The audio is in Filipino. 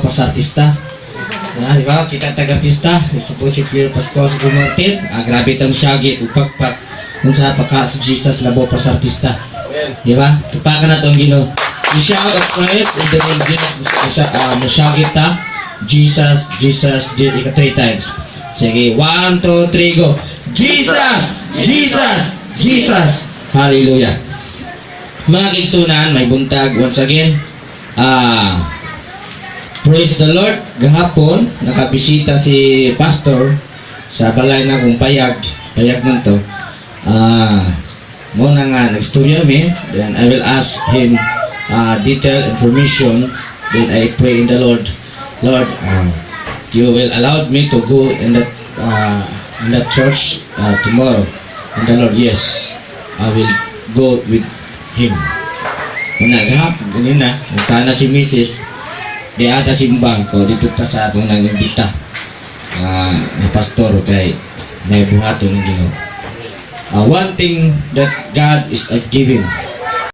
pas artista. Di ba? Kita tag-artista. Suppose si Pierre Pascual sa Martin. Grabe itong syagi. Upagpak. Kung sa pagka si Jesus labo pas artista. Di ba? Tupakan na itong Ginoo. I-shout of praise in the name of Jesus. Masyagi ta. Jesus, Jesus, ika 3 times. Sige, 1, 2, 3, go. Jesus! Jesus! Jesus! Hallelujah. Mga kigsunan, may buntag once again. Praise the Lord. Gahapon, nakabisita si Pastor sa balay na kong payag man to. Muna nga, nag-studio me. Then I will ask him detailed information. Then I pray in the Lord, Lord, you will allow me to go in that church tomorrow. And the Lord, yes, I will go with him. Muna gahapon, ganina, nagtana si Mrs. Di ata simbang ko dito ta sa atong nang-imbita na pastor kay may buhaton ng Ginoo. One thing that God is giving